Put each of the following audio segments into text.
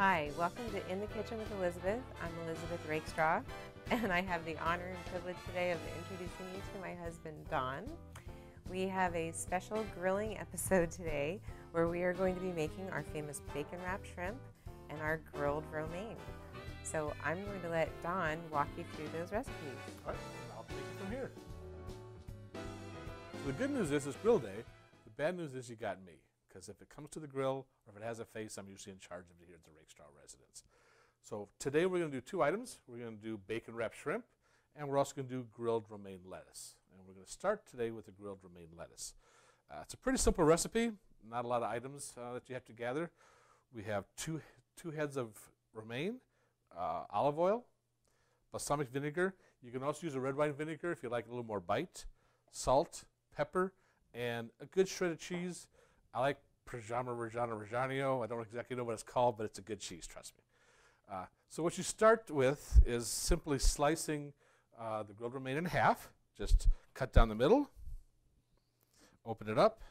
Hi, welcome to In the Kitchen with Elizabeth. I'm Elizabeth Rakestraw, and I have the honor and privilege today of introducing you to my husband, Donn. We have a special grilling episode today where we are going to be making our famous bacon wrapped shrimp and our grilled romaine. So I'm going to let Donn walk you through those recipes. All right, I'll take it from here. So the good news is it's grill day. The bad news is you got me. Because if it comes to the grill or if it has a face, I'm usually in charge of it here at the Rakestraw residence. So today we're going to do two items. We're going to do bacon wrapped shrimp, and we're also going to do grilled romaine lettuce. And we're going to start today with the grilled romaine lettuce. It's a pretty simple recipe, not a lot of items that you have to gather. We have two heads of romaine, olive oil, balsamic vinegar. You can also use a red wine vinegar if you like a little more bite, salt, pepper, and a good shredded cheese. I like Reggiano. I don't exactly know what it's called, but it's a good cheese, trust me. So what you start with is simply slicing the grilled romaine in half. Just cut down the middle, open it up,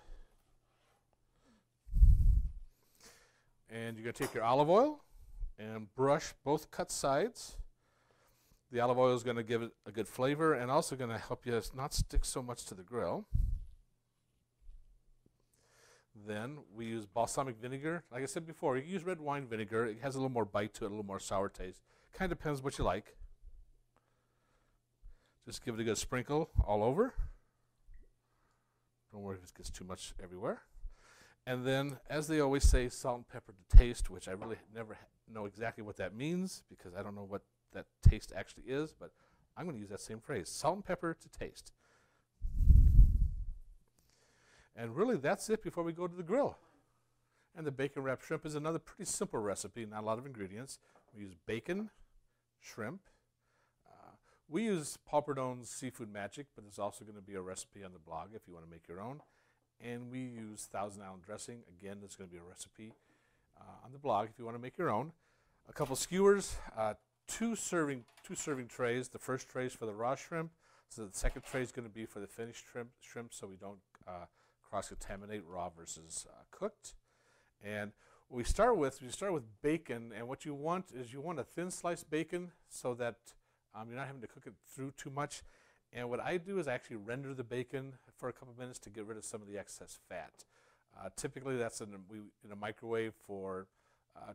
and you're going to take your olive oil and brush both cut sides. The olive oil is going to give it a good flavor and also going to help you not stick so much to the grill. Then we use balsamic vinegar. Like I said before, you can use red wine vinegar. It has a little more bite to it, a little more sour taste. Kind of depends what you like. Just give it a good sprinkle all over. Don't worry if it gets too much everywhere. And then, as they always say, salt and pepper to taste, which I really never know exactly what that means because I don't know what that taste actually is, but I'm going to use that same phrase, salt and pepper to taste. And really, that's it before we go to the grill. And the bacon wrapped shrimp is another pretty simple recipe, not a lot of ingredients. We use bacon, shrimp. We use Paul Perdon's Seafood Magic, but there's also going to be a recipe on the blog if you want to make your own. And we use Thousand Island dressing. Again, there's going to be a recipe on the blog if you want to make your own. A couple skewers, two serving trays. The first tray is for the raw shrimp. So the second tray is going to be for the finished shrimp so we don't cross-contaminate raw versus cooked. And what we start with bacon, and what you want is you want a thin sliced bacon so that you're not having to cook it through too much. And what I do is I actually render the bacon for a couple minutes to get rid of some of the excess fat. Typically that's in a microwave for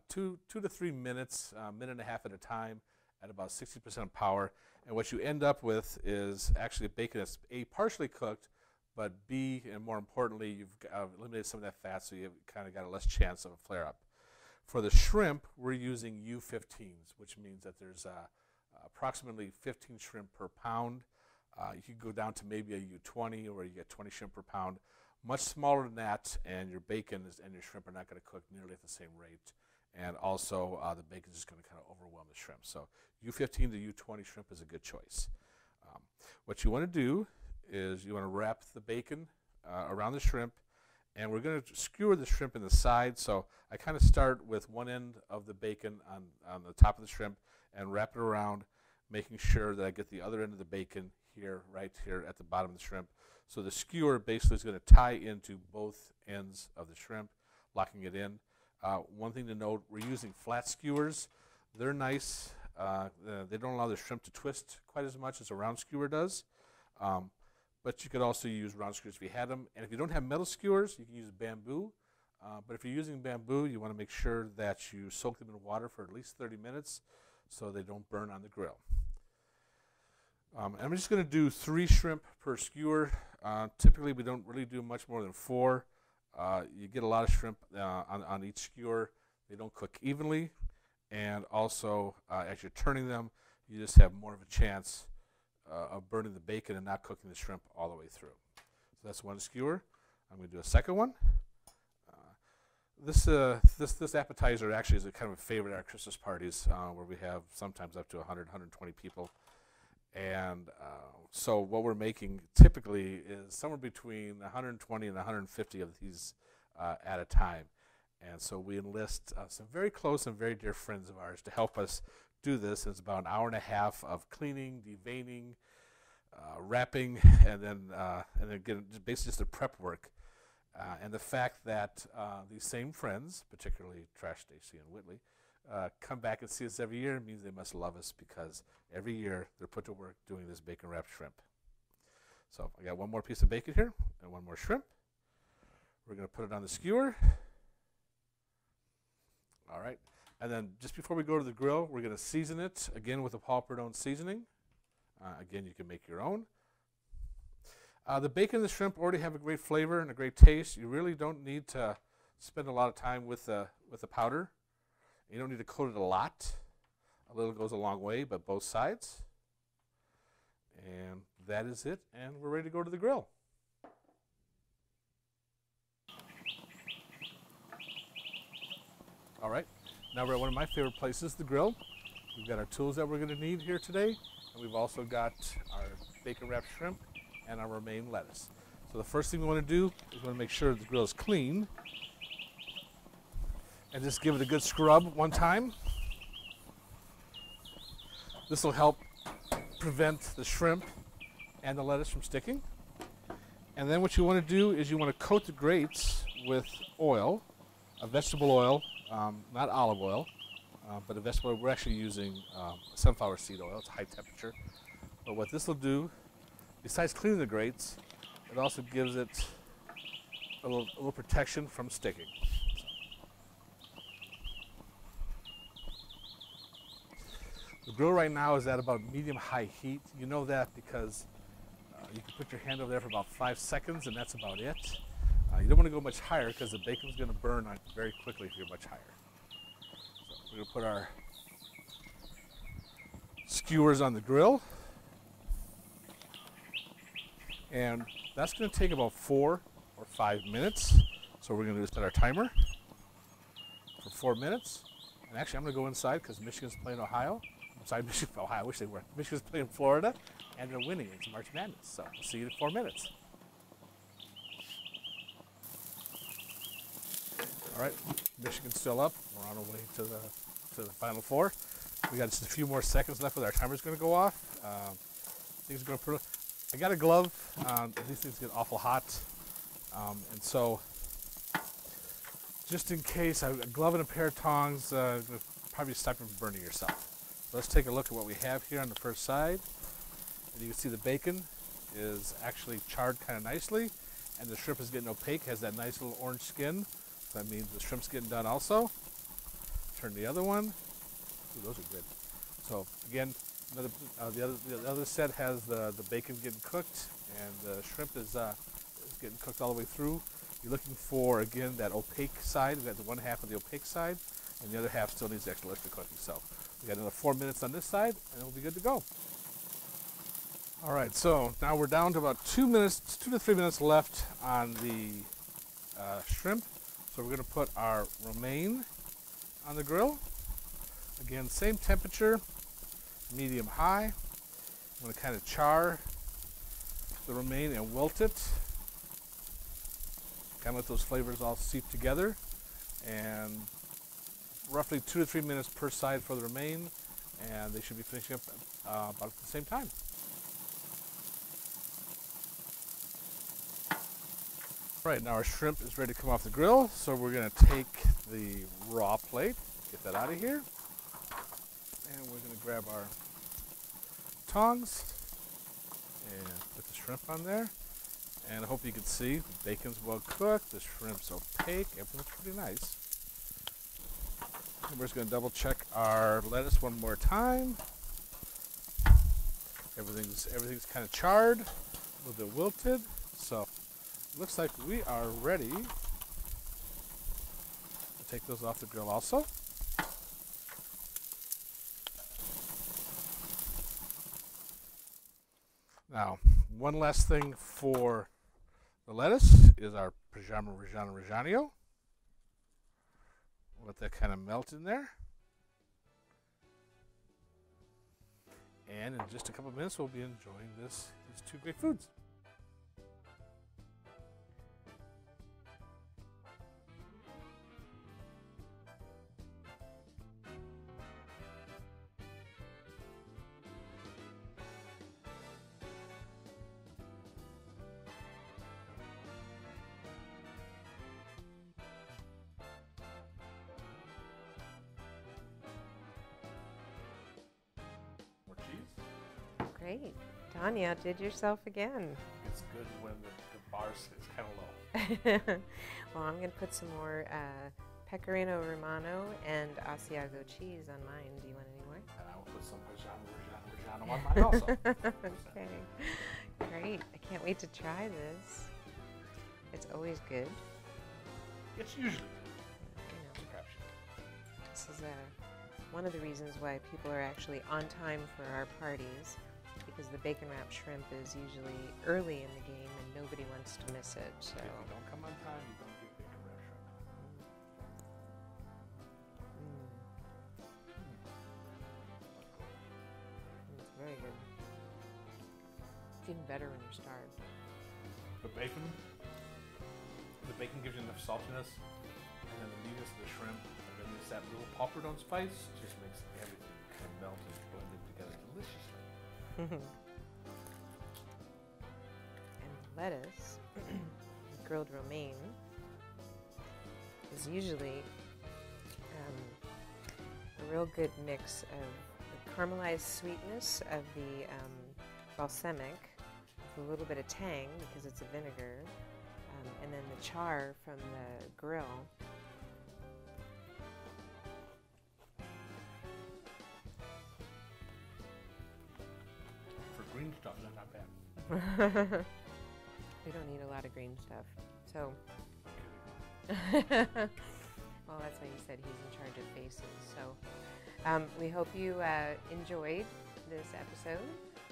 2 to 3 minutes, a minute and a half at a time at about 60% power. And what you end up with is actually a bacon that's A, partially cooked, but B, and more importantly, you've eliminated some of that fat, so you've kind of got a less chance of a flare-up. For the shrimp, we're using U15s, which means that there's approximately 15 shrimp per pound. You could go down to maybe a U20, where you get 20 shrimp per pound. Much smaller than that, and your bacon and your shrimp are not going to cook nearly at the same rate. And also, the bacon is just going to kind of overwhelm the shrimp. So U15 to U20 shrimp is a good choice. What you want to do is you want to wrap the bacon around the shrimp, and we're going to skewer the shrimp in the side. So I kind of start with one end of the bacon on the top of the shrimp and wrap it around, making sure that I get the other end of the bacon here, right here at the bottom of the shrimp. So the skewer basically is going to tie into both ends of the shrimp, locking it in. One thing to note, we're using flat skewers. They're nice. They don't allow the shrimp to twist quite as much as a round skewer does. But you could also use round skewers if you had them. And if you don't have metal skewers, you can use bamboo. But if you're using bamboo, you want to make sure that you soak them in water for at least 30 minutes so they don't burn on the grill. I'm just going to do 3 shrimp per skewer. Typically, we don't really do much more than 4. You get a lot of shrimp on each skewer. They don't cook evenly. And also, as you're turning them, you just have more of a chance of burning the bacon and not cooking the shrimp all the way through. So that's one skewer. I'm going to do a second one. This appetizer actually is a kind of a favorite at our Christmas parties where we have sometimes up to 100, 120 people. And so what we're making typically is somewhere between 120 and 150 of these at a time. And so we enlist some very close and very dear friends of ours to help us do this. It's about an hour and a half of cleaning, deveining, wrapping, and then again, basically just the prep work. And the fact that these same friends, particularly Trash Stacy and Whitley, come back and see us every year, it means they must love us because every year they're put to work doing this bacon wrapped shrimp. So I got one more piece of bacon here and one more shrimp. We're going to put it on the skewer. All right. And then just before we go to the grill, we're going to season it again with a Paul Prudhomme seasoning. Again, you can make your own. The bacon and the shrimp already have a great flavor and a great taste. You really don't need to spend a lot of time with the powder. You don't need to coat it a lot. A little goes a long way, but both sides. And that is it, and we're ready to go to the grill. All right, now we're at one of my favorite places, the grill. We've got our tools that we're going to need here today, and we've also got our bacon wrapped shrimp and our romaine lettuce. So the first thing we want to do is we want to make sure the grill is clean, and just give it a good scrub one time. This will help prevent the shrimp and the lettuce from sticking. And then what you want to do is you want to coat the grates with oil, a vegetable oil, not olive oil, but a vegetable oil. We're actually using sunflower seed oil. It's high temperature. But what this will do, besides cleaning the grates, it also gives it a little protection from sticking. The grill right now is at about medium-high heat. You know that because you can put your hand over there for about 5 seconds, and that's about it. You don't want to go much higher because the bacon's going to burn on very quickly if you're much higher. So we're going to put our skewers on the grill. And that's going to take about 4 or 5 minutes. So we're going to set our timer for 4 minutes. And actually, I'm going to go inside because Michigan's playing Ohio. I'm sorry, Ohio, I wish they were. Michigan's playing Florida, and they're winning. It's March Madness. So we'll see you in 4 minutes. All right, Michigan's still up. We're on our way to the Final Four. We got just a few more seconds left, with our timer's going to go off. Things are going to. I got a glove. These things get awful hot, and so just in case, a glove and a pair of tongs will probably stop you from burning yourself. So let's take a look at what we have here on the first side. And you can see the bacon is actually charred kind of nicely, and the shrimp is getting opaque, has that nice little orange skin. So that means the shrimp's getting done also. Turn the other one. Ooh, those are good. So again, the other set has the bacon getting cooked, and the shrimp is getting cooked all the way through. You're looking for, again, that opaque side. We've got the one half of the opaque side, and the other half still needs extra cooking. So we got another 4 minutes on this side, and it'll be good to go. All right, so now we're down to about 2 to 3 minutes left on the shrimp. So we're going to put our romaine on the grill. Again, same temperature, medium high. I'm going to kind of char the romaine and wilt it. Kind of let those flavors all seep together. And roughly 2 to 3 minutes per side for the romaine, and they should be finishing up about at the same time. Right, now our shrimp is ready to come off the grill, so we're going to take the raw plate, get that out of here, and we're going to grab our tongs and put the shrimp on there. And I hope you can see the bacon's well cooked, the shrimp's opaque, everything's pretty nice. And we're just going to double check our lettuce one more time. Everything's kind of charred, a little bit wilted, so looks like we are ready to take those off the grill also. Now, one last thing for the lettuce is our Parmigiano Reggiano. Let that kind of melt in there. And in just a couple of minutes, we'll be enjoying these two great foods. Great. Donn, you outdid yourself again. It's good when the bar is kind of low. Well, I'm going to put some more Pecorino Romano and Asiago cheese on mine. Do you want any more? And I will put some Reggiano on mine also. Okay. Great. I can't wait to try this. It's always good. It's usually You know, it's a crapshoot. this is one of the reasons why people are actually on time for our parties, because the bacon wrapped shrimp is usually early in the game and nobody wants to miss it. So. If you don't come on time, you don't get bacon wrap shrimp. It's very good. It's even better when you're starved. The bacon gives you enough saltiness, and then the neatness of the shrimp, and then just that little paprika spice just makes everything kind of melt and blended together deliciously. And lettuce, grilled romaine, is usually a real good mix of the caramelized sweetness of the balsamic with a little bit of tang because it's a vinegar, and then the char from the grill. For green stuff, that's not bad. We don't need a lot of green stuff. So, well, that's why he said he's in charge of faces. So, we hope you enjoyed this episode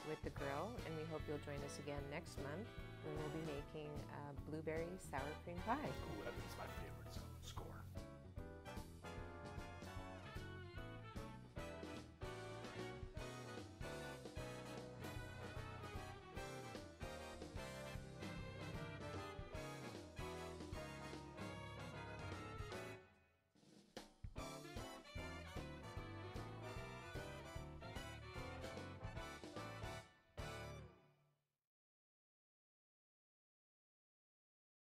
with the grill, and we hope you'll join us again next month when we'll be making blueberry sour cream pie.